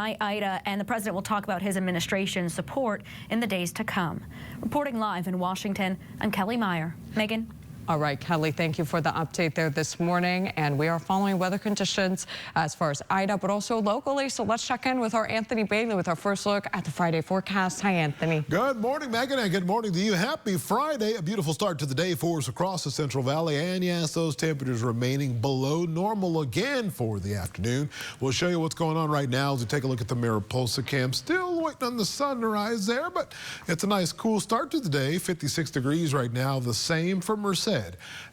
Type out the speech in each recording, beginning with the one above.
Ida, and the president will talk about his administration's support in the days to come. Reporting live in Washington, I'm Kelly Meyer. Megan. All right, Kelly, thank you for the update there this morning. And we are following weather conditions as far as Ida, but also locally. So let's check in with our Anthony Bailey with our first look at the Friday forecast. Hi, Anthony. Good morning, Megan, and good morning to you. Happy Friday. A beautiful start to the day for us across the Central Valley. And yes, those temperatures remaining below normal again for the afternoon. We'll show you what's going on right now as we take a look at the Mariposa camp. Still waiting on the sun to rise there, but it's a nice cool start to the day. 56 degrees right now, the same for Merced.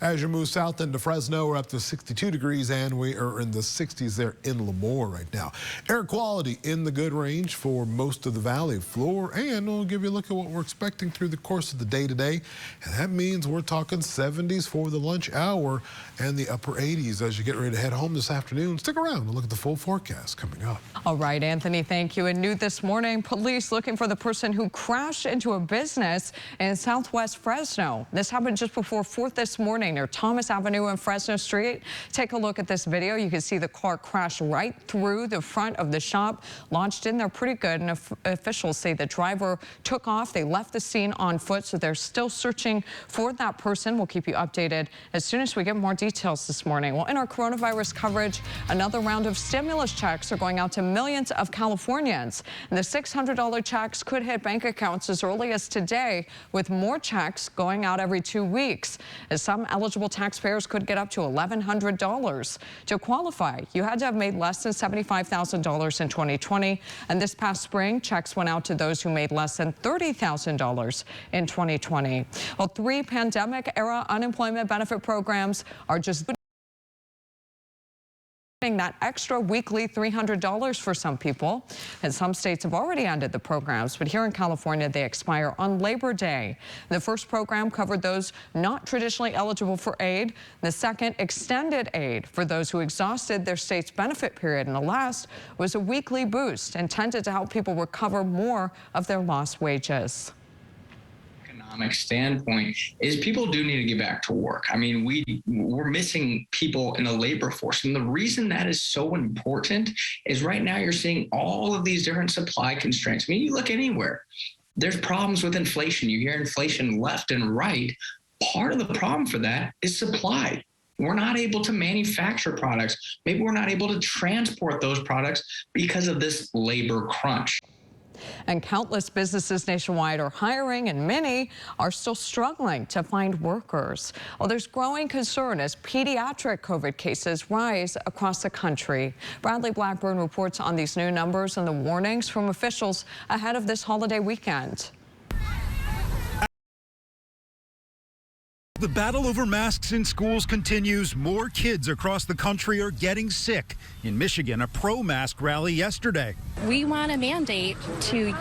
As you move south into Fresno, we're up to 62 degrees, and we are in the 60s there in Lemoore right now. Air quality in the good range for most of the valley floor, and we'll give you a look at what we're expecting through the course of the day today. And that means we're talking 70s for the lunch hour and the upper 80s as you get ready to head home this afternoon. Stick around and look at the full forecast coming up. All right, Anthony, thank you. And new this morning, police looking for the person who crashed into a business in southwest Fresno. This happened just before 4th this morning near Thomas Avenue and Fresno Street. Take a look at this video. You can see the car crash right through the front of the shop, launched in there pretty good, and officials say the driver took off. They left the scene on foot, so they're still searching for that person. We'll keep you updated as soon as we get more details this morning. Well, in our coronavirus coverage, another round of stimulus checks are going out to millions of Californians. And the $600 checks could hit bank accounts as early as today, with more checks going out every 2 weeks. As some eligible taxpayers could get up to $1,100. To qualify, you had to have made less than $75,000 in 2020. And this past spring, checks went out to those who made less than $30,000 in 2020. Well, 3 pandemic-era unemployment benefit programs are just that extra weekly $300 for some people. And some states have already ended the programs, but here in California, they expire on Labor Day. The first program covered those not traditionally eligible for aid. The second, extended aid for those who exhausted their state's benefit period. And the last was a weekly boost intended to help people recover more of their lost wages. Standpoint is people do need to get back to work. I mean, we're missing people in the labor force. And the reason that is so important is right now you're seeing all of these different supply constraints. I mean, you look anywhere, there's problems with inflation. You hear inflation left and right. Part of the problem for that is supply. We're not able to manufacture products. Maybe we're not able to transport those products because of this labor crunch. And countless businesses nationwide are hiring, and many are still struggling to find workers. Well, there's growing concern as pediatric COVID cases rise across the country. Bradley Blackburn reports on these new numbers and the warnings from officials ahead of this holiday weekend. The battle over masks in schools continues. More kids across the country are getting sick. In Michigan, a pro-mask rally yesterday. We want a mandate to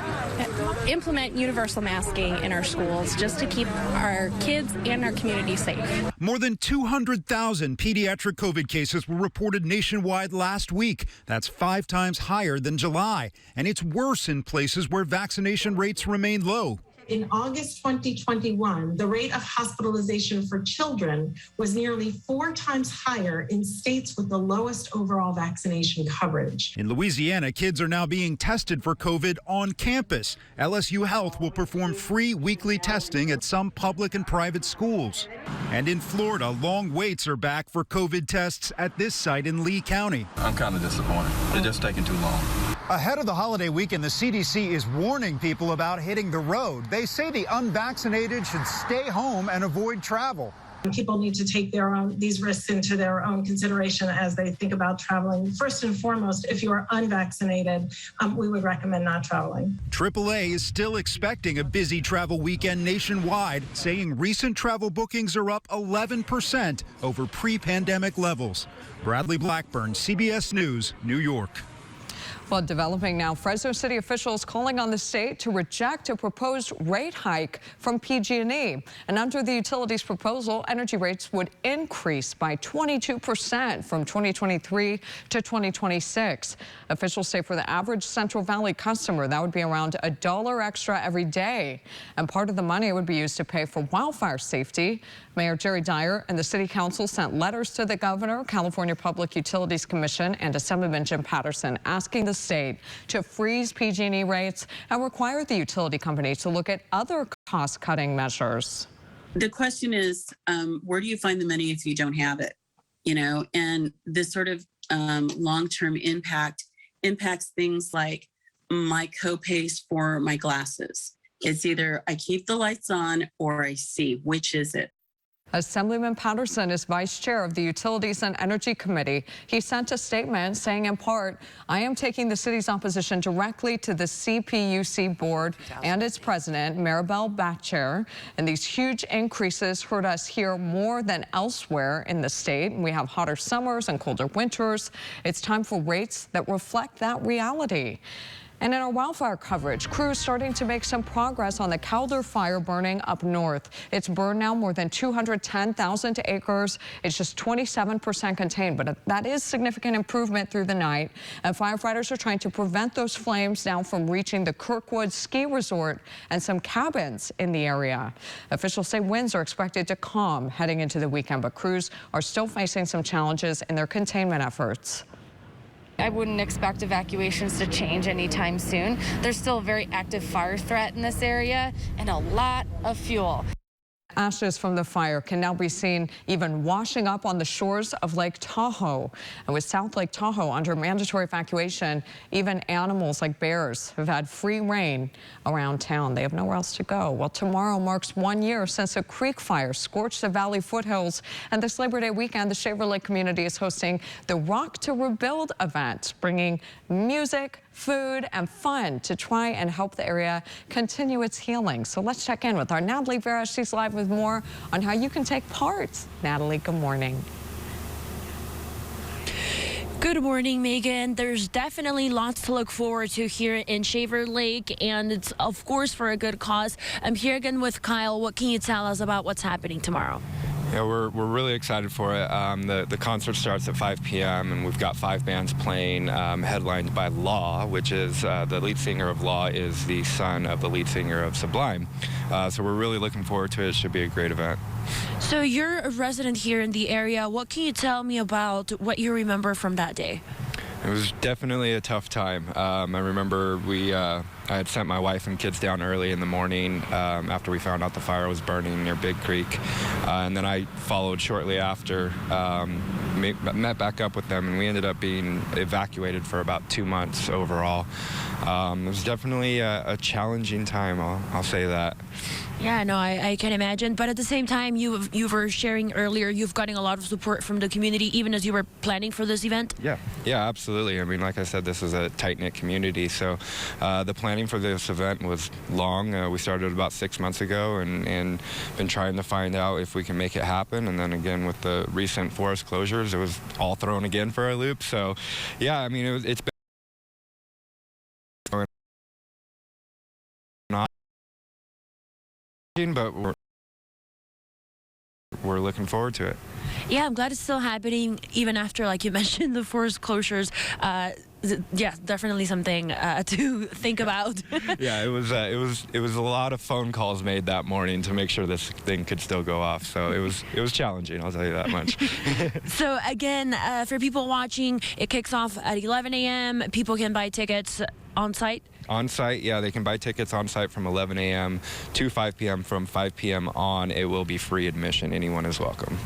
implement universal masking in our schools just to keep our kids and our community safe. More than 200,000 pediatric COVID cases were reported nationwide last week. That's 5 times higher than July. And it's worse in places where vaccination rates remain low. In August 2021, the rate of hospitalization for children was nearly 4 times higher in states with the lowest overall vaccination coverage. In Louisiana, kids are now being tested for COVID on campus. LSU Health will perform free weekly testing at some public and private schools. And in Florida, long waits are back for COVID tests at this site in Lee County. I'm kind of disappointed. They're just taking too long. Ahead of the holiday weekend, the CDC is warning people about hitting the road. They say the unvaccinated should stay home and avoid travel. People need to take these risks into their own consideration as they think about traveling. First and foremost, if you are unvaccinated, we would recommend not traveling. AAA is still expecting a busy travel weekend nationwide, saying recent travel bookings are up 11% over pre-pandemic levels. Bradley Blackburn, CBS News, New York. Well, developing now, Fresno City officials calling on the state to reject a proposed rate hike from PG&E. And under the utilities proposal, energy rates would increase by 22% from 2023 to 2026. Officials say for the average Central Valley customer, that would be around $1 extra every day. And part of the money would be used to pay for wildfire safety. Mayor Jerry Dyer and the City Council sent letters to the governor, California Public Utilities Commission, and Assemblyman Jim Patterson asking the state to freeze PG&E rates and require the utility company to look at other cost-cutting measures. The question is, where do you find the money if you don't have it? And this sort of long-term impacts things like my co-pays for my glasses. It's either I keep the lights on or I see. Which is it? Assemblyman Patterson is vice chair of the Utilities and Energy Committee. He sent a statement saying, in part, I am taking the city's opposition directly to the CPUC board and its president, Maribel Batcher. And these huge increases hurt us here more than elsewhere in the state. We have hotter summers and colder winters. It's time for rates that reflect that reality. And in our wildfire coverage, crews starting to make some progress on the Kgpe fire burning up north. It's burned now more than 210,000 acres. It's just 27% contained, but that is significant improvement through the night. And firefighters are trying to prevent those flames now from reaching the Kirkwood ski resort and some cabins in the area. Officials say winds are expected to calm heading into the weekend, but crews are still facing some challenges in their containment efforts. I wouldn't expect evacuations to change anytime soon. There's still a very active fire threat in this area and a lot of fuel. Ashes from the fire can now be seen even washing up on the shores of Lake Tahoe. And with South Lake Tahoe under mandatory evacuation, even animals like bears have had free reign around town. They have nowhere else to go. Well, tomorrow marks 1 year since a creek fire scorched the valley foothills. And this Labor Day weekend, the Shaver Lake community is hosting the Rock to Rebuild event, bringing music, food, and fun to try and help the area continue its healing. So let's check in with our Natalie Vera. She's live with more on how you can take part. Natalie, good morning. Good morning, Megan. There's definitely lots to look forward to here in Shaver Lake, and it's, of course, for a good cause. I'm here again with Kyle. What can you tell us about what's happening tomorrow? Yeah, we're really excited for it. The concert starts at 5 p.m. and we've got 5 bands playing, headlined by Law, which is the lead singer of Law is the son of the lead singer of Sublime. So we're really looking forward to it. It should be a great event. So you're a resident here in the area. What can you tell me about what you remember from that day? It was definitely a tough time. I remember I had sent my wife and kids down early in the morning after we found out the fire was burning near Big Creek. And then I followed shortly after, met back up with them, and we ended up being evacuated for about 2 months overall. It was definitely a challenging time, I'll say that. Yeah, no, I can imagine. But at the same time, you were sharing earlier, you've gotten a lot of support from the community, even as you were planning for this event? Yeah, absolutely. I mean, like I said, this is a tight-knit community, so the planning for this event was long. We started about 6 months ago and been trying to find out if we can make it happen. And then again, with the recent forest closures, it was all thrown again for a loop. So, yeah, I mean, it's been but we're looking forward to it. Yeah, I'm glad it's still happening, even after, like you mentioned, the forest closures. Yeah, definitely something to think about. Yeah, it was a lot of phone calls made that morning to make sure this thing could still go off. So it was challenging, I'll tell you that much. So again, for people watching, it kicks off at 11 a.m. People can buy tickets on site. On site, yeah, they can buy tickets on site from 11 a.m. to 5 p.m. From 5 p.m. on, it will be free admission. Anyone is welcome.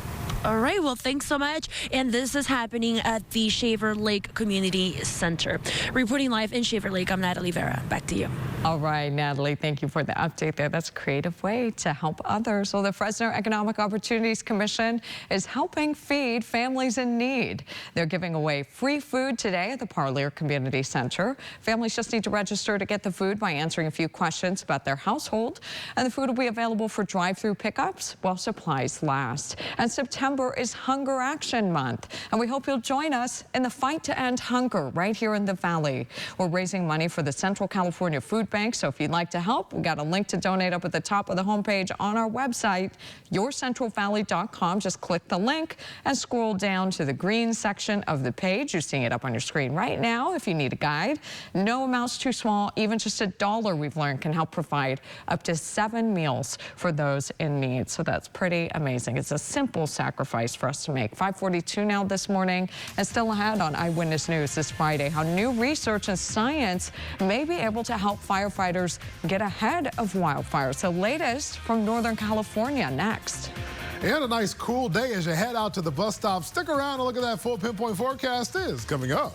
All right, well, thanks so much. And this is happening at the Shaver Lake Community Center. Reporting live in Shaver Lake, I'm Natalie Vera. Back to you. All right, Natalie, thank you for the update there. That's a creative way to help others. Well, the Fresno Economic Opportunities Commission is helping feed families in need. They're giving away free food today at the Parlier Community Center. Families just need to register to get the food by answering a few questions about their household. And the food will be available for drive-through pickups while supplies last. And September is Hunger Action Month, and we hope you'll join us in the fight to end hunger right here in the Valley. We're raising money for the Central California Food Bank, so if you'd like to help, we've got a link to donate up at the top of the homepage on our website, yourcentralvalley.com. Just click the link and scroll down to the green section of the page. You're seeing it up on your screen right now if you need a guide. No amount's too small. Even just $1, we've learned, can help provide up to 7 meals for those in need. So that's pretty amazing. It's a simple sacrifice sacrifice for us to make. 5:42 now this morning, and still ahead on Eyewitness News this Friday, how new research and science may be able to help firefighters get ahead of wildfires. The latest from Northern California next. And a nice cool day as you head out to the bus stop. Stick around and look at that full pinpoint forecast is coming up.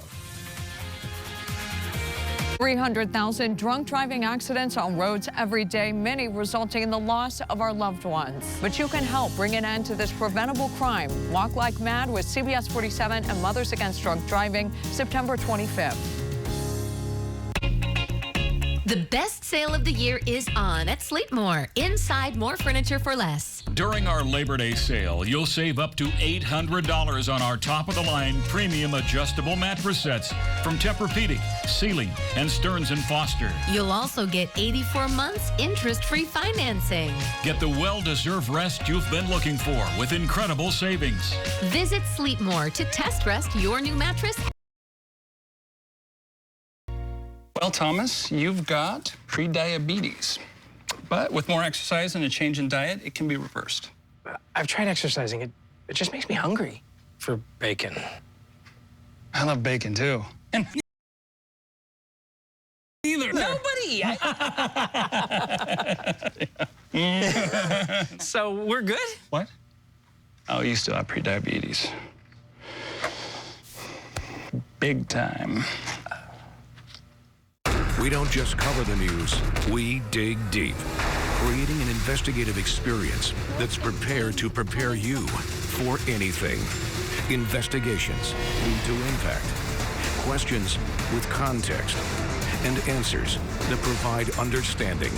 300,000 drunk driving accidents on roads every day, many resulting in the loss of our loved ones. But you can help bring an end to this preventable crime. Walk Like Mad with CBS 47 and Mothers Against Drunk Driving, September 25th. The best sale of the year is on at Sleepmore. Inside, more furniture for less. During our Labor Day sale, you'll save up to $800 on our top-of-the-line premium adjustable mattress sets from Tempur-Pedic, Sealy, and Stearns & Foster. You'll also get 84 months interest-free financing. Get the well-deserved rest you've been looking for with incredible savings. Visit Sleepmore to test rest your new mattress. Well, Thomas, you've got prediabetes. But with more exercise and a change in diet, it can be reversed. I've tried exercising. It just makes me hungry for bacon. I love bacon, too. And Either. Nobody! So we're good? What? Oh, you still have prediabetes. Big time. We don't just cover the news, we dig deep, creating an investigative experience that's prepared to prepare you for anything. Investigations lead to impact, questions with context, and answers that provide understanding.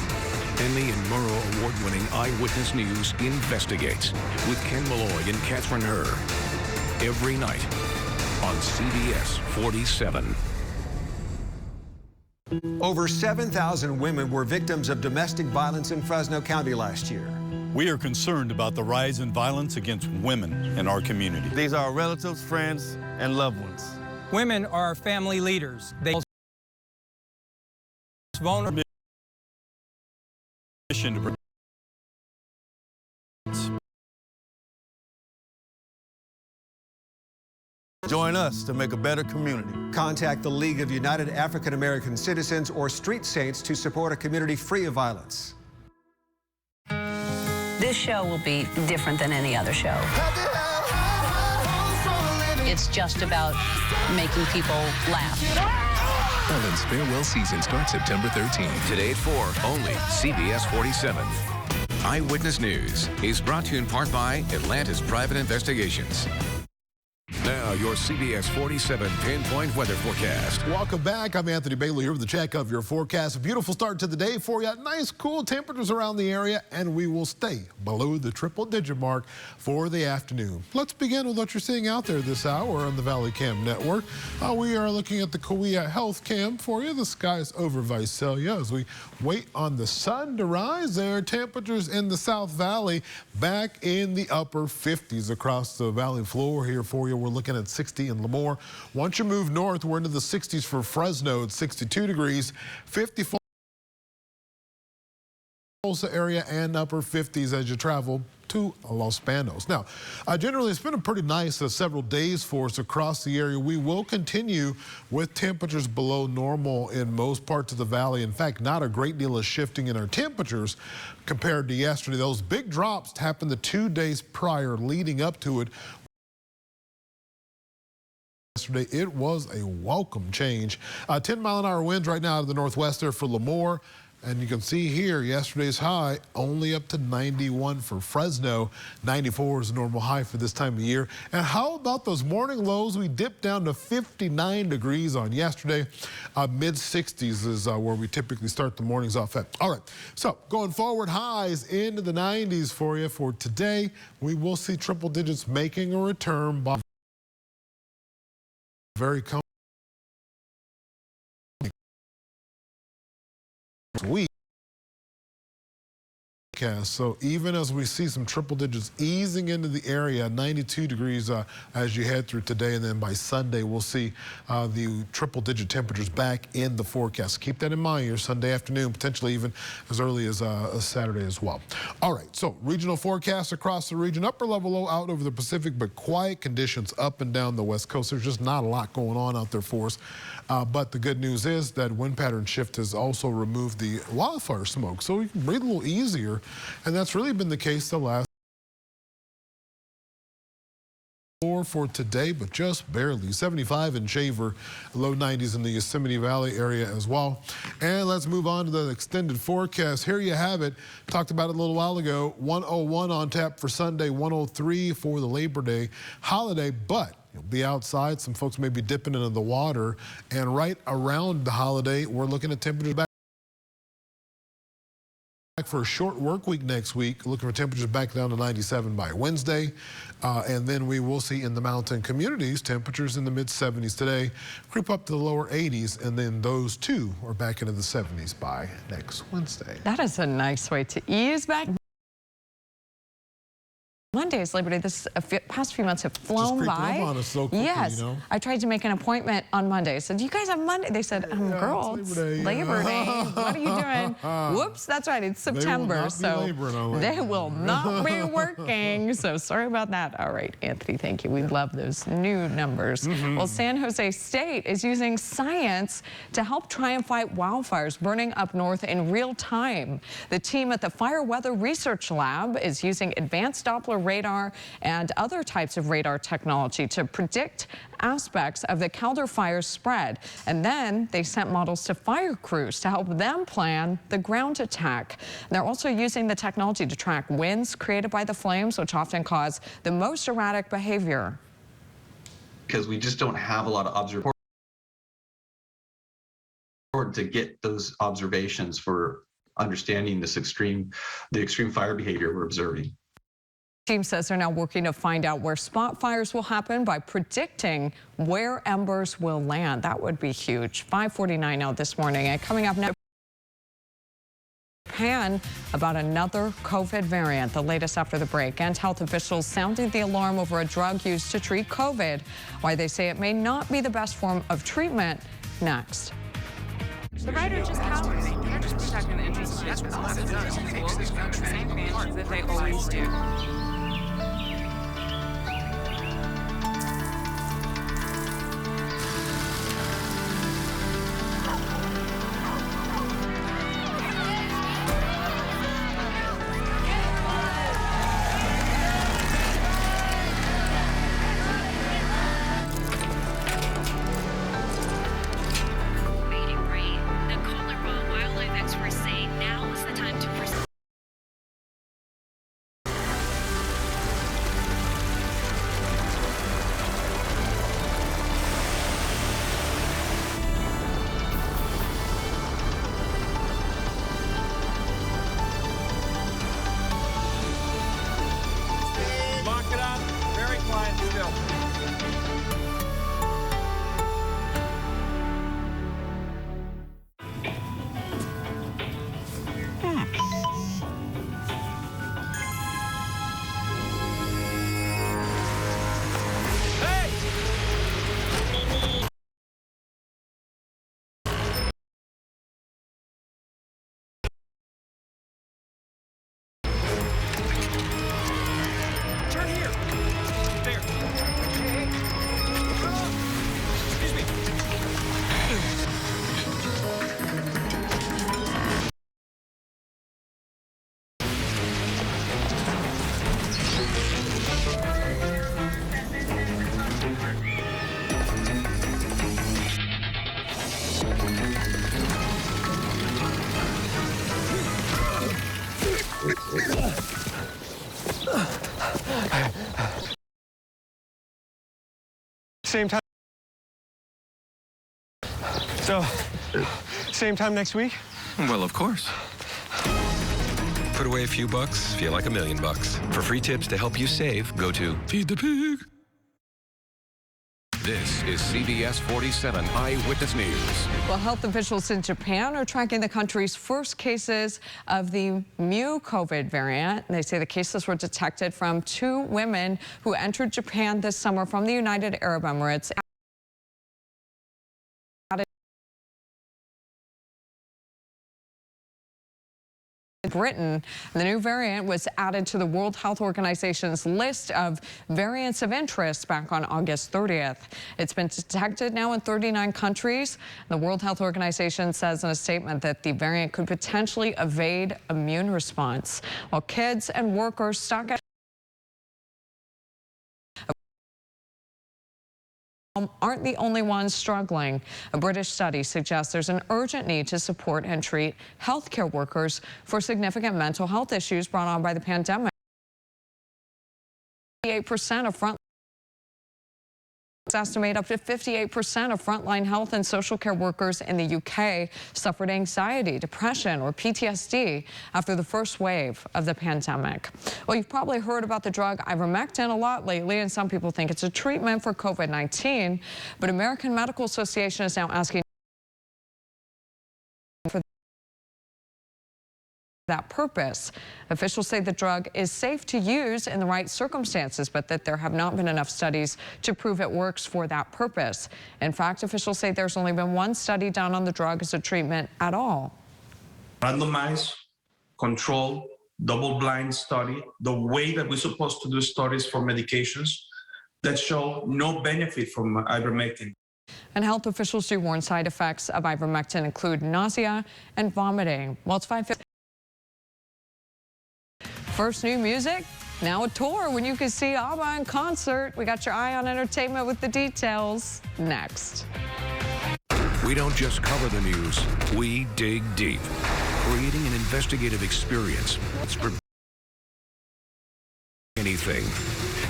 Emmy and Murrow award-winning Eyewitness News investigates with Ken Malloy and Catherine Herr every night on CBS 47. Over 7,000 women were victims of domestic violence in Fresno County last year. We are concerned about the rise in violence against women in our community. These are our relatives, friends, and loved ones. Women are our family leaders. They vulnerable. Join us to make a better community. Contact the League of United African American Citizens or Street Saints to support a community free of violence. This show will be different than any other show. It's just about making people laugh. Ellen's farewell season starts September 13th. Today at 4, only CBS 47. Eyewitness News is brought to you in part by Atlanta's Private Investigations. Now, your CBS 47 pinpoint weather forecast. Welcome back. I'm Anthony Bailey here with a check of your forecast. A beautiful start to the day for you. Nice, cool temperatures around the area, and we will stay below the triple-digit mark for the afternoon. Let's begin with what you're seeing out there this hour on the Valley Cam Network. We are looking at the Kgpe Health Cam for you. The sky's over Visalia as we wait on the sun to rise there. Temperatures in the South Valley back in the upper 50s across the valley floor here for you. We're looking at 60 in Lemoore. Once you move north, we're into the 60s for Fresno at 62 degrees, 54 Tulsa area, and upper 50s as you travel to Los Banos. Now, generally, it's been a pretty nice several days for us across the area. We will continue with temperatures below normal in most parts of the valley. In fact, not a great deal of shifting in our temperatures compared to yesterday. Those big drops happened the 2 days prior leading up to it. Yesterday, it was a welcome change. 10-mile-an-hour winds right now out of the northwest there for Lemoore. And you can see here, yesterday's high only up to 91 for Fresno. 94 is the normal high for this time of year. And how about those morning lows? We dipped down to 59 degrees on yesterday. Mid-60s is where we typically start the mornings off at. All right, so going forward, highs into the 90s for you for today. We will see triple digits making a return by very week. forecast. So even as we see some triple digits easing into the area, 92 degrees as you head through today, and then by Sunday we'll see the triple digit temperatures back in the forecast. Keep that in mind here Sunday afternoon, potentially even as early as Saturday as well. All right, so regional forecasts across the region. Upper level low out over the Pacific, but quiet conditions up and down the West Coast. There's just not a lot going on out there for us. But the good news is that wind pattern shift has also removed the wildfire smoke, so we can breathe a little easier, and that's really been the case the last for today, but just barely. 75 in Shaver, low 90s in the Yosemite Valley area as well. And let's move on to the extended forecast. Here you have it. Talked about it a little while ago. 101 on tap for Sunday, 103 for the Labor Day holiday, but you'll be outside. Some folks may be dipping into the water, and right around the holiday, we're looking at temperatures back for a short work week next week, looking for temperatures back down to 97 by Wednesday. And then we will see in the mountain communities temperatures in the mid-70s today, creep up to the lower 80s, and then those two are back into the 70s by next Wednesday. That is a nice way to ease back. Monday's Labor Day. This past few months have flown by. Up on us so quickly, yes, you know? I tried to make an appointment on Monday. I said, "Do you guys have Monday?" They said, "Girl, it's Labor Day. What are you doing?" Whoops, that's right. It's September, they will not be working. So sorry about that. All right, Anthony, thank you. We love those new numbers. Well, San Jose State is using science to help try and fight wildfires burning up north in real time. The team at the Fire Weather Research Lab is using advanced Doppler radar and other types of radar technology to predict aspects of the Calder fire spread. And then they sent models to fire crews to help them plan the ground attack. They're also using the technology to track winds created by the flames, which often cause the most erratic behavior. Because we just don't have a lot of observations to get those observations for understanding the extreme fire behavior we're observing. Team says they're now working to find out where spot fires will happen by predicting where embers will land. That would be huge. 5:49 now this morning. And coming up next, Japan about another COVID variant. The latest after the break. And health officials sounding the alarm over a drug used to treat COVID. Why they say it may not be the best form of treatment. Next. The writer just cowered. They're just protecting the interests of the same thing that they always do. Same time. So, same time next week? Well, of course. Put away a few bucks, feel like $1 million. For free tips to help you save, go to Feed the Pig. This is CBS 47 Eyewitness News. Well, health officials in Japan are tracking the country's first cases of the Mu COVID variant. They say the cases were detected from 2 women who entered Japan this summer from the United Arab Emirates. Britain. The new variant was added to the World Health Organization's list of variants of interest back on August 30th. It's been detected now in 39 countries. The World Health Organization says in a statement that the variant could potentially evade immune response. While kids and workers stuck at aren't the only ones struggling. A British study suggests there's an urgent need to support and treat healthcare workers for significant mental health issues brought on by the pandemic. 58% of estimate up to 58% of frontline health and social care workers in the UK suffered anxiety, depression, or PTSD after the first wave of the pandemic. Well, you've probably heard about the drug ivermectin a lot lately, and some people think it's a treatment for COVID-19, but American Medical Association is now asking for that purpose. Officials say the drug is safe to use in the right circumstances, but that there have not been enough studies to prove it works for that purpose. In fact, officials say there's only been 1 study done on the drug as a treatment at all. Randomized, controlled, double-blind study, the way that we're supposed to do studies for medications that show no benefit from ivermectin. And health officials do warn side effects of ivermectin include nausea and vomiting. Well, it's 5:50. First new music, now a tour when you can see ABBA in concert. We got your eye on entertainment with the details next. We don't just cover the news, we dig deep, creating an investigative experience that's for anything.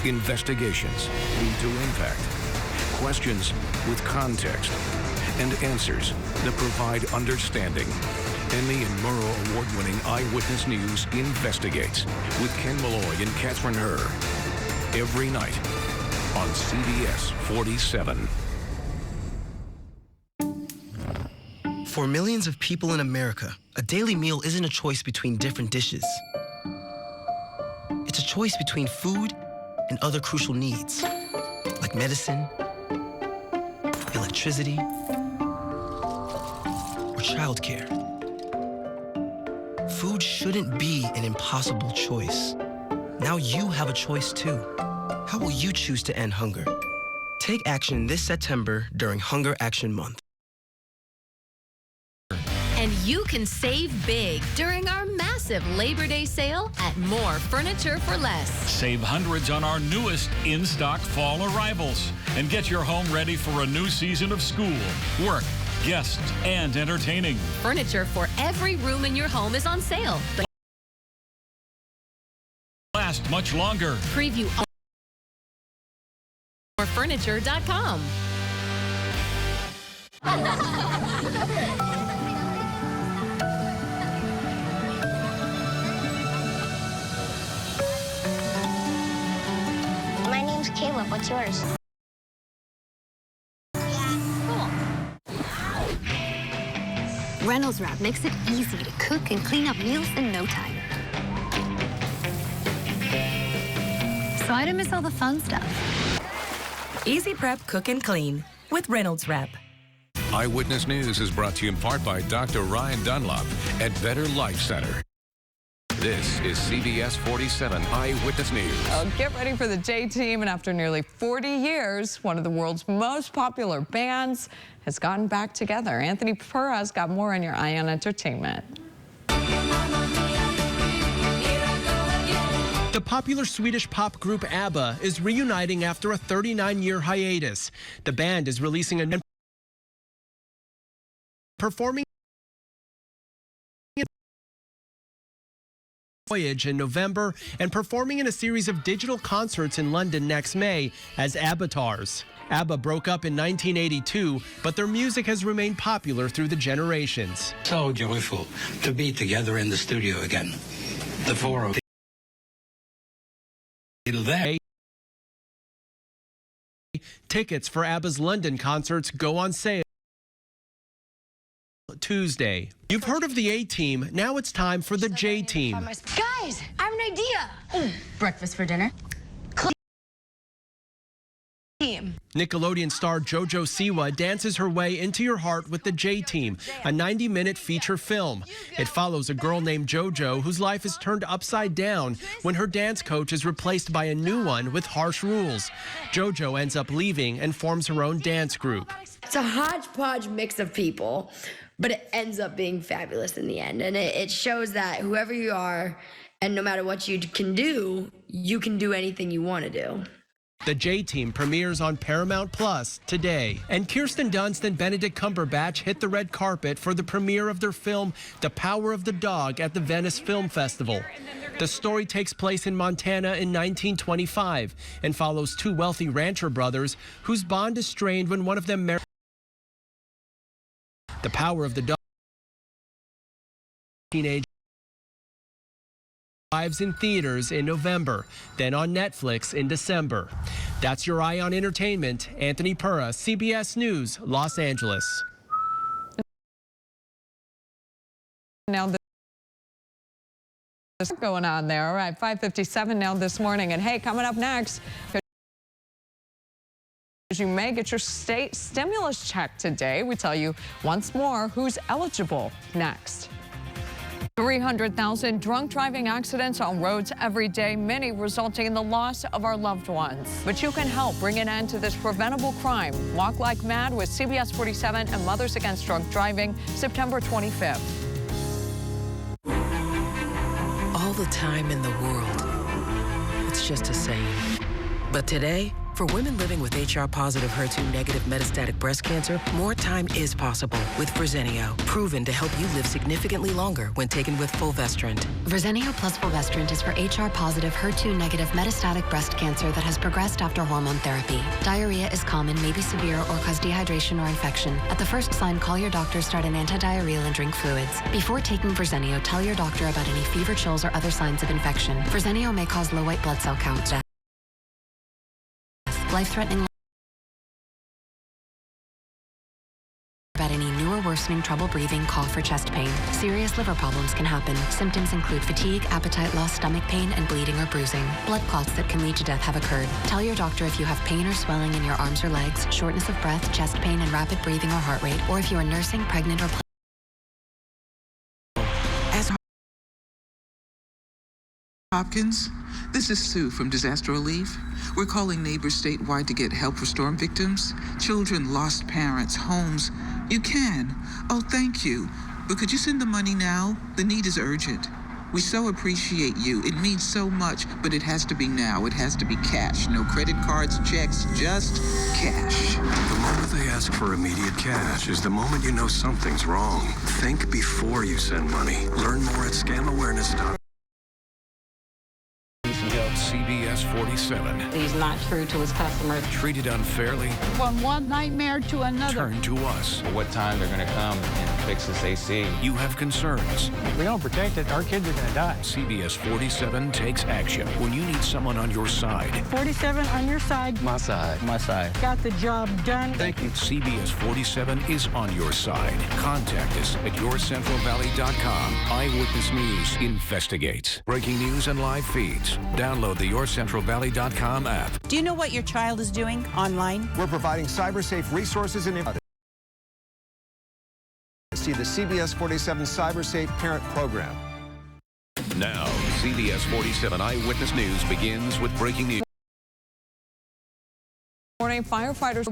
Investigations lead to impact, questions with context, and answers that provide understanding. Emmy and Murrow Award-winning Eyewitness News investigates with Ken Malloy and Catherine Herr every night on CBS 47. For millions of people in America, a daily meal isn't a choice between different dishes. It's a choice between food and other crucial needs, like medicine, electricity, or childcare. Food shouldn't be an impossible choice. Now you have a choice too. How will you choose to end hunger? Take action this September during Hunger Action Month. And you can save big during our massive Labor Day sale at More Furniture for Less. Save hundreds on our newest in-stock fall arrivals and get your home ready for a new season of school, work, guests, and entertaining. Furniture for every room in your home is on sale. But last much longer. Preview on morefurniture.com. My name's Caleb. What's yours? Reynolds Wrap makes it easy to cook and clean up meals in no time. So I don't miss all the fun stuff. Easy prep, cook, and clean with Reynolds Wrap. Eyewitness News is brought to you in part by Dr. Ryan Dunlop at Better Life Center. This is CBS 47 Eyewitness News. Oh, get ready for the J-Team, and after nearly 40 years, one of the world's most popular bands has gotten back together. Anthony Perra's got more on your Eye on Entertainment. The popular Swedish pop group ABBA is reuniting after a 39-year hiatus. The band is releasing a performing voyage in November and performing in a series of digital concerts in London next May as Avatars. ABBA broke up in 1982, but their music has remained popular through the generations. So joyful to be together in the studio again. The four of them. Tickets for ABBA's London concerts go on sale Tuesday. You've heard of the A-Team. Now it's time for the J-Team. Guys, I have an idea. Ooh, breakfast for dinner. Team. Nickelodeon star JoJo Siwa dances her way into your heart with the J-Team, a 90-minute feature film. It follows a girl named JoJo whose life is turned upside down when her dance coach is replaced by a new one with harsh rules. JoJo ends up leaving and forms her own dance group. It's a hodgepodge mix of people, but it ends up being fabulous in the end. And it shows that whoever you are, and no matter what you can do anything you want to do. The J-Team premieres on Paramount Plus today. And Kirsten Dunst and Benedict Cumberbatch hit the red carpet for the premiere of their film, The Power of the Dog, at the Venice Film Festival. The story takes place in Montana in 1925 and follows two wealthy rancher brothers whose bond is strained when one of them marries. The Power of the Dog. Teenage arrives in theaters in November, then on Netflix in December. That's your Eye on Entertainment. Anthony Pura, CBS News, Los Angeles. Now this going on there. All right, 5:57 now this morning. And hey, coming up next, you may get your state stimulus check today. We tell you once more who's eligible next. 300,000 drunk driving accidents on roads every day, many resulting in the loss of our loved ones. But you can help bring an end to this preventable crime. Walk Like Mad with CBS 47 and Mothers Against Drunk Driving, September 25th. All the time in the world, it's just a saying. But today, for women living with HR-positive, HER2-negative metastatic breast cancer, more time is possible with Verzenio, proven to help you live significantly longer when taken with fulvestrant. Verzenio plus fulvestrant is for HR-positive, HER2-negative metastatic breast cancer that has progressed after hormone therapy. Diarrhea is common, may be severe, or cause dehydration or infection. At the first sign, call your doctor, start an antidiarrheal, and drink fluids. Before taking Verzenio, tell your doctor about any fever, chills, or other signs of infection. Verzenio may cause low white blood cell count. Life-threatening. About any new or worsening trouble breathing, cough, or chest pain. Serious liver problems can happen. Symptoms include fatigue, appetite loss, stomach pain, and bleeding or bruising. Blood clots that can lead to death have occurred. Tell your doctor if you have pain or swelling in your arms or legs, shortness of breath, chest pain, and rapid breathing or heart rate, or if you are nursing, pregnant, or Hopkins, this is Sue from Disaster Relief. We're calling neighbors statewide to get help for storm victims. Children lost parents, homes. You can. Oh, thank you. But could you send the money now? The need is urgent. We so appreciate you. It means so much, but it has to be now. It has to be cash. No credit cards, checks, just cash. The moment they ask for immediate cash is the moment you know something's wrong. Think before you send money. Learn more at scamawareness.com. CBS 47. He's not true to his customers. Treated unfairly. From one nightmare to another. Turn to us. What time they're going to come and fix this AC. You have concerns. If we don't protect it, our kids are going to die. CBS 47 takes action when you need someone on your side. 47 on your side. My side. My side. Got the job done. Thank you. CBS 47 is on your side. Contact us at yourcentralvalley.com. Eyewitness News investigates. Breaking news and live feeds. Download the yourcentralvalley.com app. Do you know what your child is doing online? We're providing cyber-safe resources and see the CBS 47 Cyber-Safe Parent Program. Now, CBS 47 Eyewitness News begins with breaking news. Morning, firefighters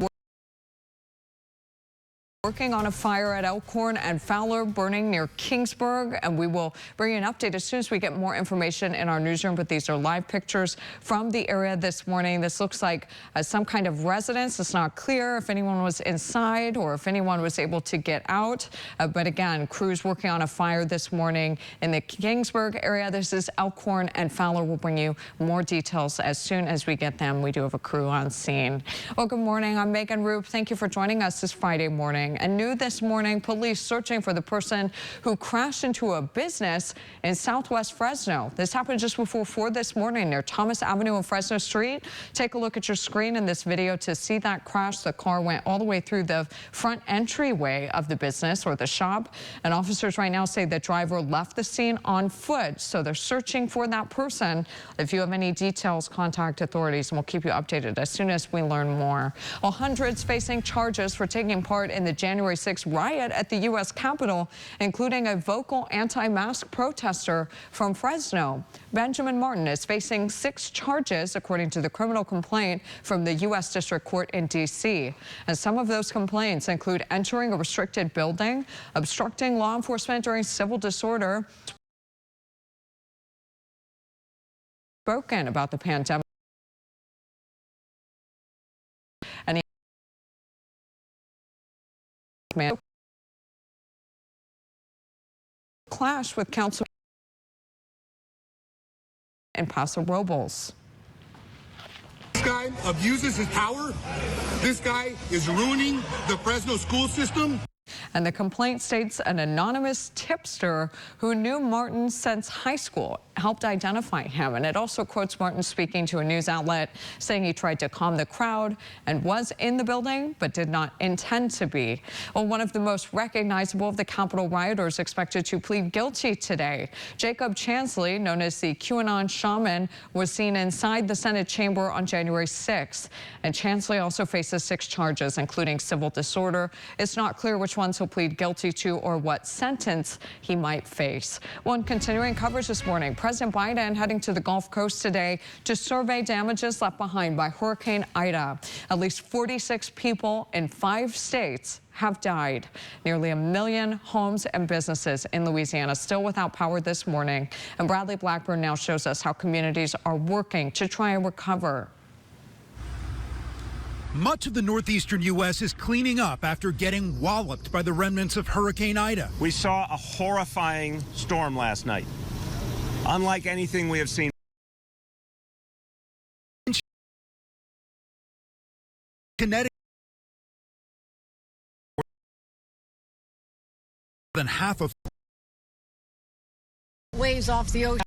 working on a fire at Elkhorn and Fowler burning near Kingsburg, and we will bring you an update as soon as we get more information in our newsroom. But these are live pictures from the area this morning. This looks like some kind of residence. It's not clear if anyone was inside or if anyone was able to get out. But again, crews working on a fire this morning in the Kingsburg area. This is Elkhorn and Fowler. We'll bring you more details as soon as we get them. We do have a crew on scene. Well, good morning. I'm Megan Roop. Thank you for joining us this Friday morning. And new this morning, police searching for the person who crashed into a business in Southwest Fresno. This happened just before 4 this morning near Thomas Avenue and Fresno Street. Take a look at your screen in this video to see that crash. The car went all the way through the front entryway of the business or the shop. And officers right now say the driver left the scene on foot. So they're searching for that person. If you have any details, contact authorities and we'll keep you updated as soon as we learn more. Well, hundreds facing charges for taking part in the January 6th riot at the U.S. Capitol, including a vocal anti-mask protester from Fresno. Benjamin Martin is facing 6 charges, according to the criminal complaint from the U.S. District Court in D.C. And some of those complaints include entering a restricted building, obstructing law enforcement during civil disorder, spoken about the pandemic, and he clash with council in Paso Robles. This guy abuses his power. This guy is ruining the Fresno school system. And the complaint states an anonymous tipster who knew Martin since high school helped identify him. And it also quotes Martin speaking to a news outlet saying he tried to calm the crowd and was in the building but did not intend to be. Well, one of the most recognizable of the Capitol rioters expected to plead guilty today. Jacob Chansley, known as the QAnon shaman, was seen inside the Senate chamber on January 6th. And Chansley also faces 6 charges, including civil disorder. It's not clear which ones he'll plead guilty to or what sentence he might face. Well, in continuing coverage this morning, President Biden heading to the Gulf Coast today to survey damages left behind by Hurricane Ida. At least 46 people in 5 states have died. Nearly 1 million homes and businesses in Louisiana still without power this morning. And Bradley Blackburn now shows us how communities are working to try and recover. Much of the northeastern U.S. is cleaning up after getting walloped by the remnants of Hurricane Ida. We saw a horrifying storm last night, unlike anything we have seen. Connecticut, than half of waves off the ocean.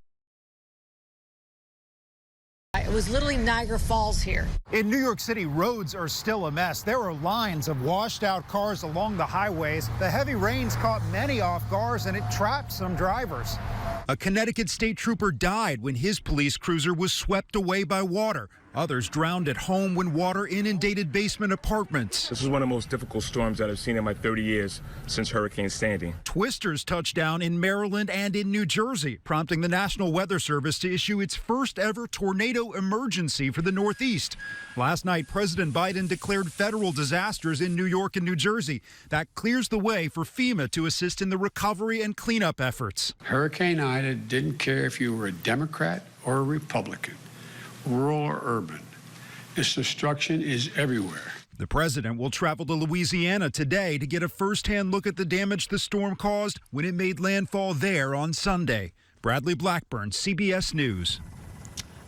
It was literally Niagara Falls here. In New York City, roads are still a mess. There are lines of washed out cars along the highways. The heavy rains caught many off guard and it trapped some drivers. A Connecticut state trooper died when his police cruiser was swept away by water. Others drowned at home when water inundated basement apartments. This is one of the most difficult storms that I've seen in my 30 years since Hurricane Sandy. Twisters touched down in Maryland and in New Jersey, prompting the National Weather Service to issue its first ever tornado emergency for the Northeast. Last night, President Biden declared federal disasters in New York and New Jersey. That clears the way for FEMA to assist in the recovery and cleanup efforts. Hurricane Ida didn't care if you were a Democrat or a Republican, rural or urban. Its destruction is everywhere. The president will travel to Louisiana today to get a first-hand look at the damage the storm caused when it made landfall there on Sunday. Bradley Blackburn, CBS News.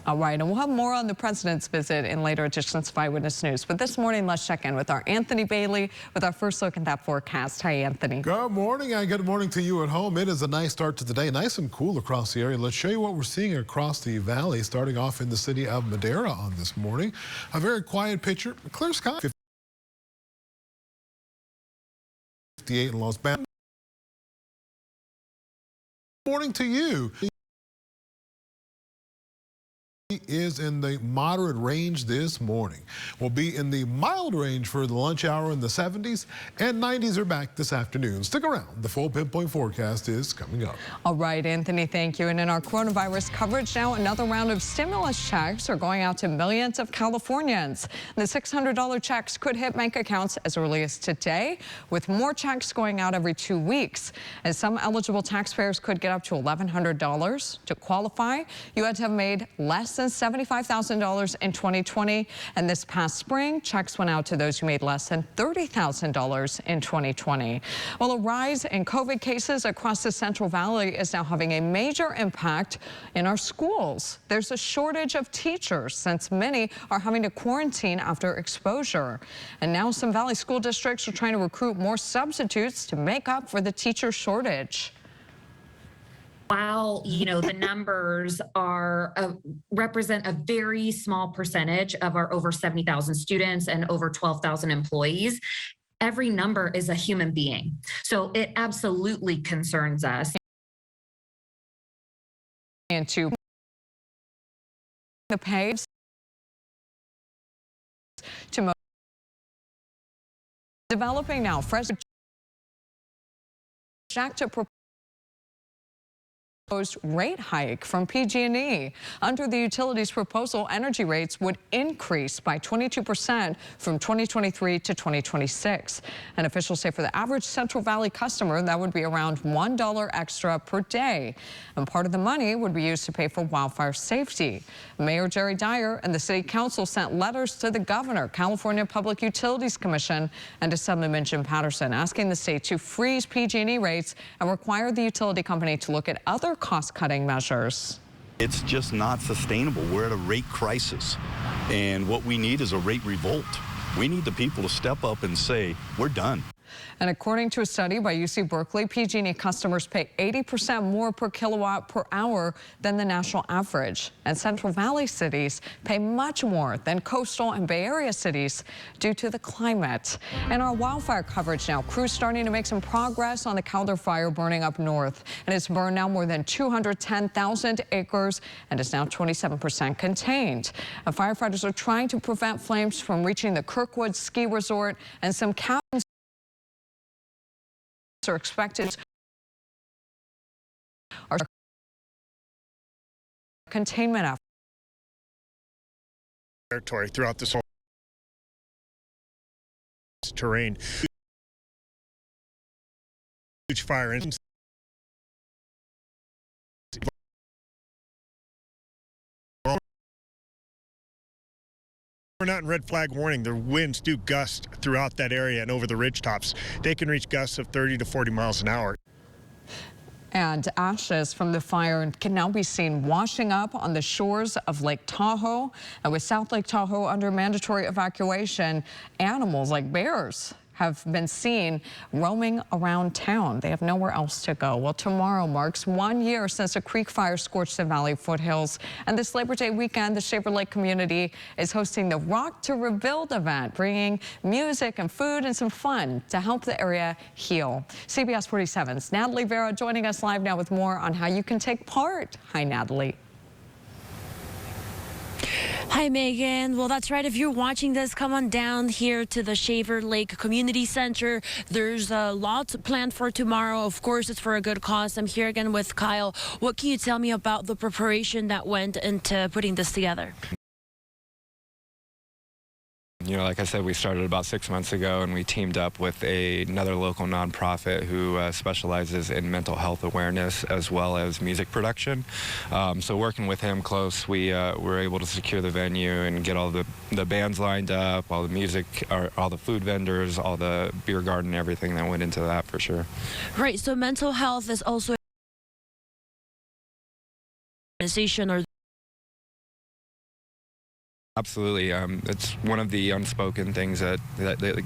All right, and we'll have more on the president's visit in later editions of Eyewitness News. But this morning, let's check in with our Anthony Bailey with our first look at that forecast. Hi, Anthony. Good morning, and good morning to you at home. It is a nice start to the day, nice and cool across the area. Let's show you what we're seeing across the valley, starting off in the city of Madera on this morning. A very quiet picture, clear sky. 58 in Los Banos. Good morning to you. Is in the moderate range this morning. We'll be in the mild range for the lunch hour in the 70s, and 90s are back this afternoon. Stick around. The full pinpoint forecast is coming up. All right, Anthony, thank you. And in our coronavirus coverage now, another round of stimulus checks are going out to millions of Californians. The $600 checks could hit bank accounts as early as today, with more checks going out every 2 weeks. As some eligible taxpayers could get up to $1,100. To qualify, you had to have made less than $75,000 in 2020. And this past spring, checks went out to those who made less than $30,000 in 2020. Well, a rise in COVID cases across the Central Valley is now having a major impact in our schools. There's a shortage of teachers since many are having to quarantine after exposure. And now some Valley school districts are trying to recruit more substitutes to make up for the teacher shortage. While, the numbers are represent a very small percentage of our over 70,000 students and over 12,000 employees, every number is a human being. So it absolutely concerns us. And to the paves to developing now, Fresno Jack to proposed rate hike from PG&E. Under the utility's proposal, energy rates would increase by 22% from 2023 to 2026. And officials say for the average Central Valley customer, that would be around $1 extra per day. And part of the money would be used to pay for wildfire safety. Mayor Jerry Dyer and the city council sent letters to the governor, California Public Utilities Commission, and Assemblyman Jim Patterson, asking the state to freeze PG&E rates and require the utility company to look at other cost-cutting measures. It's just not sustainable. We're at a rate crisis, and what we need is a rate revolt. We need the people to step up and say, we're done. And according to a study by UC Berkeley, PG&E customers pay 80% more per kilowatt per hour than the national average. And Central Valley cities pay much more than coastal and Bay Area cities due to the climate. And our wildfire coverage now. Crews starting to make some progress on the Calder fire burning up north. And it's burned now more than 210,000 acres and is now 27% contained. And firefighters are trying to prevent flames from reaching the Kirkwood ski resort, and some cabins are expected our containment efforts. Territory throughout this whole terrain. Huge fire engines. We're not in red flag warning. The winds do gust throughout that area and over the ridge tops. They can reach gusts of 30 to 40 miles an hour. And ashes from the fire can now be seen washing up on the shores of Lake Tahoe. And with South Lake Tahoe under mandatory evacuation, animals like bears have been seen roaming around town. They have nowhere else to go. Well, tomorrow marks 1 year since a creek fire scorched the Valley foothills. And this Labor Day weekend, the Shaver Lake community is hosting the Rock to Rebuild event, bringing music and food and some fun to help the area heal. CBS 47's Natalie Vera joining us live now with more on how you can take part. Hi, Natalie. Hi, Megan. Well, that's right. If you're watching this, come on down here to the Shaver Lake Community Center. There's a lot planned for tomorrow. Of course, it's for a good cause. I'm here again with Kyle. What can you tell me about the preparation that went into putting this together? Like I said, we started about 6 months ago, and we teamed up with another local nonprofit who specializes in mental health awareness as well as music production. So working with him close, we were able to secure the venue and get all the bands lined up, all the music, all the food vendors, all the beer garden, everything that went into that for sure. Right, so mental health is also an organization or Absolutely. It's one of the unspoken things that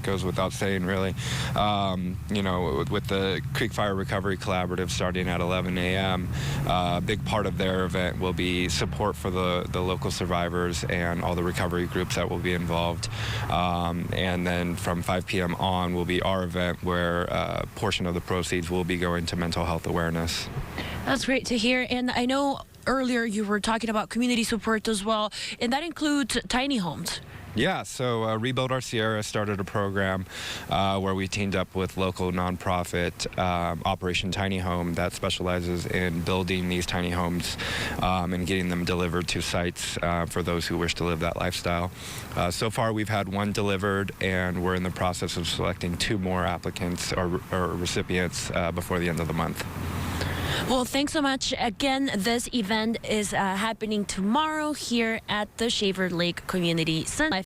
goes without saying, really. With the Creek Fire Recovery Collaborative starting at 11 a.m., a big part of their event will be support for the local survivors and all the recovery groups that will be involved. And then from 5 p.m. on will be our event where a portion of the proceeds will be going to mental health awareness. That's great to hear. And I know earlier you were talking about community support as well, and that includes tiny homes. Yeah, so Rebuild Our Sierra started a program where we teamed up with local nonprofit Operation Tiny Home that specializes in building these tiny homes and getting them delivered to sites for those who wish to live that lifestyle. So far, we've had one delivered, and we're in the process of selecting 2 more applicants or recipients before the end of the month. Well, thanks so much. Again, this event is happening tomorrow here at the Shaver Lake Community Center.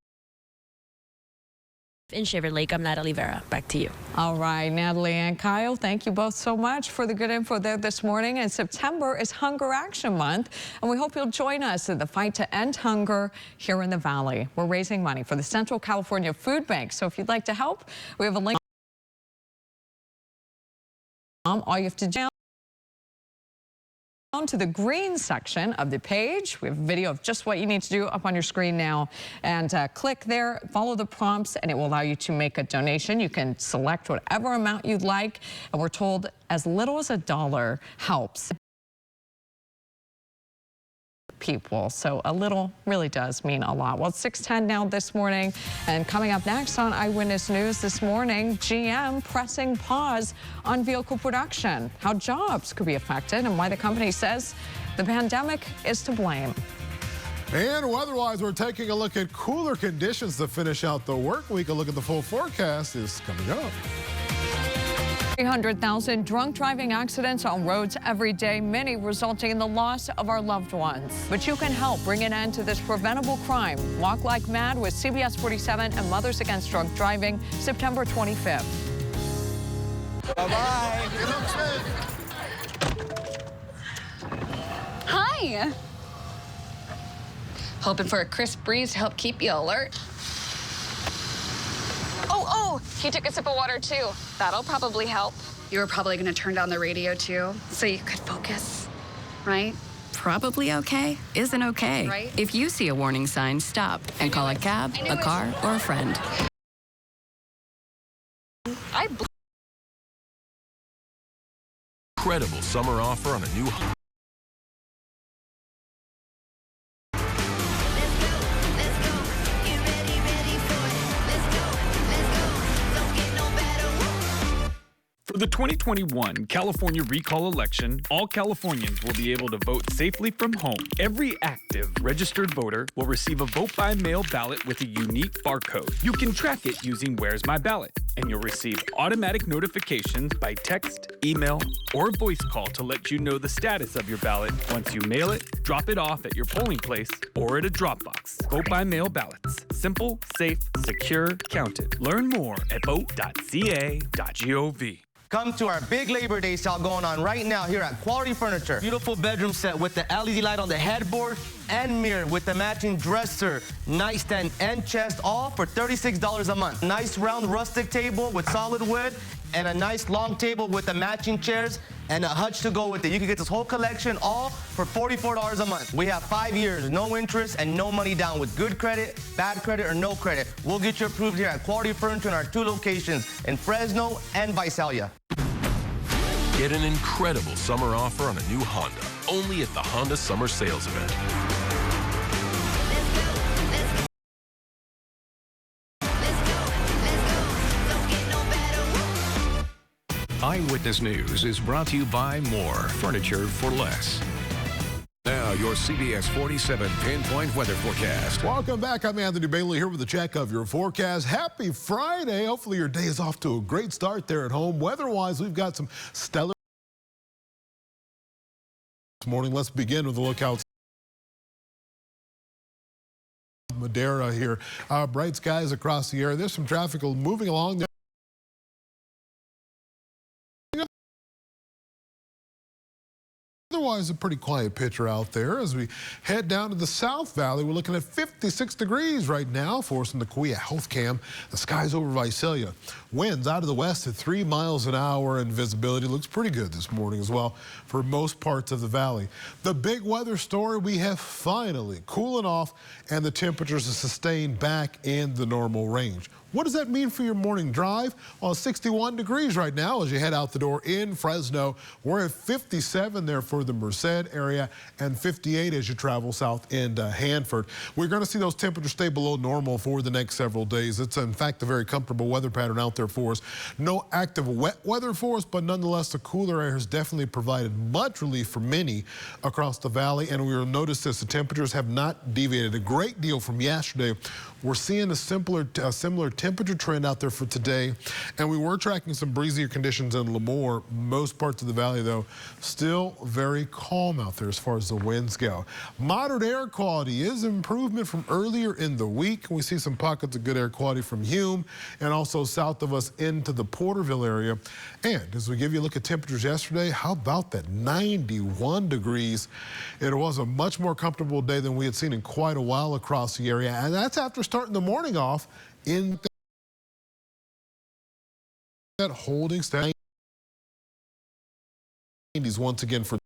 In Shaver Lake, I'm Natalie Vera. Back to you. All right, Natalie and Kyle, thank you both so much for the good info there this morning. And September is Hunger Action Month, and we hope you'll join us in the fight to end hunger here in the Valley. We're raising money for the Central California Food Bank, so if you'd like to help, we have a link. All you have to do to the green section of the page. We have a video of just what you need to do up on your screen now, and click there, follow the prompts, and it will allow you to make a donation. You can select whatever amount you'd like, and we're told as little as $1 helps people, so a little really does mean a lot. Well, it's 6:10 now this morning, and coming up next on Eyewitness News this morning, GM pressing pause on vehicle production, how jobs could be affected, and why the company says the pandemic is to blame. And weather-wise, we're taking a look at cooler conditions to finish out the work week. A look at the full forecast is coming up. 300,000 drunk driving accidents on roads every day, many resulting in the loss of our loved ones. But you can help bring an end to this preventable crime. Walk Like Mad with CBS 47 and Mothers Against Drunk Driving, September 25th. Bye-bye. Hi. Hoping for a crisp breeze to help keep you alert. Oh, he took a sip of water too. That'll probably help. You were probably going to turn down the radio too, so you could focus, right? Probably okay isn't okay. Right? If you see a warning sign, stop and call a cab, a car, or a friend. Incredible summer offer on a new For the 2021 California recall election, all Californians will be able to vote safely from home. Every active registered voter will receive a vote-by-mail ballot with a unique barcode. You can track it using Where's My Ballot, and you'll receive automatic notifications by text, email, or voice call to let you know the status of your ballot once you mail it, drop it off at your polling place, or at a drop box. Vote-by-mail ballots. Simple, safe, secure, counted. Learn more at vote.ca.gov. Come to our big Labor Day sale going on right now here at Quality Furniture. Beautiful bedroom set with the LED light on the headboard and mirror with the matching dresser, nightstand, and chest, all for $36 a month. Nice round rustic table with solid wood and a nice long table with the matching chairs and a hutch to go with it. You can get this whole collection all for $44 a month. We have 5 years, no interest, and no money down with good credit, bad credit, or no credit. We'll get you approved here at Quality Furniture in our 2 locations in Fresno and Visalia. Get an incredible summer offer on a new Honda, only at the Honda Summer Sales Event. Eyewitness News is brought to you by More Furniture for Less. Now, your CBS 47 Pinpoint Weather Forecast. Welcome back. I'm Anthony Bailey here with a check of your forecast. Happy Friday. Hopefully your day is off to a great start there at home. Weather-wise, we've got some stellar this morning. Let's begin with a look outside. Madera here. Bright skies across the area. There's some traffic moving along there. Otherwise, a pretty quiet picture out there. As we head down to the South Valley, we're looking at 56 degrees right now for us in the Kauai Health Cam. The skies over Visalia. Winds out of the west at 3 miles an hour, and visibility looks pretty good this morning as well for most parts of the valley. The big weather story, we have finally cooling off, and the temperatures are sustained back in the normal range. What does that mean for your morning drive? Well, 61 degrees right now as you head out the door in Fresno. We're at 57 there for the Merced area and 58 as you travel south into Hanford. We're going to see those temperatures stay below normal for the next several days. It's, in fact, a very comfortable weather pattern out there for us. No active wet weather for us, but nonetheless, the cooler air has definitely provided much relief for many across the valley. And we will notice this, the temperatures have not deviated a great deal from yesterday. We're seeing a similar temperature trend out there for today. And we were tracking some breezier conditions in Lemoore. Most parts of the valley, though, still very calm out there as far as the winds go. Moderate air quality is improvement from earlier in the week. We see some pockets of good air quality from Hume and also south of us into the Porterville area. And as we give you a look at temperatures yesterday, how about that 91 degrees? It was a much more comfortable day than we had seen in quite a while across the area. And that's after starting the morning off in that holding steady 90s once again for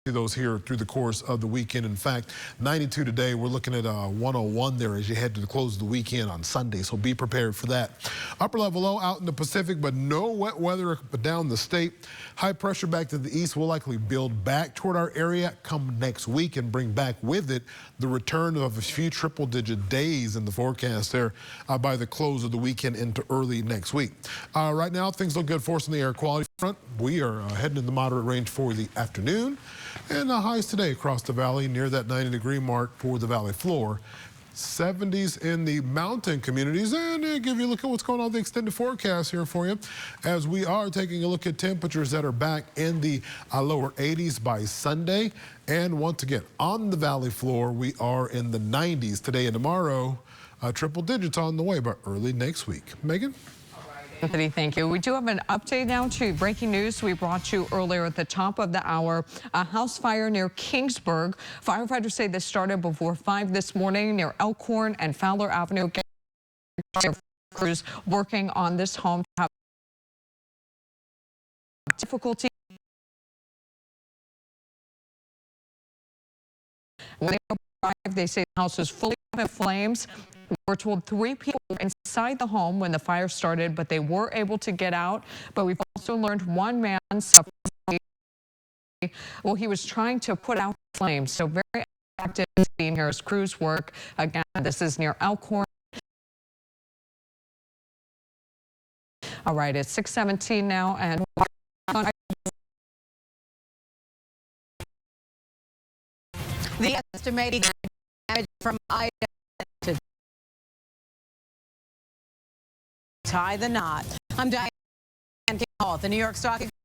those here through the course of the weekend. In fact, 92 today. We're looking at 101 there as you head to the close of the weekend on Sunday, so be prepared for that. Upper level low out in the Pacific, but no wet weather down the state. High pressure back to the east will likely build back toward our area come next week and bring back with it the return of a few triple-digit days in the forecast there by the close of the weekend into early next week. Right now, things look good for us in the air quality front. We are heading in the moderate range for the afternoon. And the highs today across the valley near that 90-degree mark for the valley floor. 70s in the mountain communities. And give you a look at what's going on in the extended forecast here for you as we are taking a look at temperatures that are back in the lower 80s by Sunday. And once again, on the valley floor, we are in the 90s today and tomorrow. Triple digits on the way by early next week. Megan? Anthony, thank you. We do have an update now to breaking news we brought you earlier at the top of the hour. A house fire near Kingsburg. Firefighters say this started before 5 this morning near Elkhorn and Fowler Avenue. Crews working on this home to have difficulty. When they arrived, they say the house was fully up in flames. We're told 3 people were inside the home when the fire started, but they were able to get out. But we've also learned one man suffered. Well, he was trying to put out the flames. So very active team here as crews work. Again, this is near Elkhorn. All right, it's 6:17 now, and The estimated damage from Ida to tie the knot. I'm Diane Hall at the New York Stock Exchange.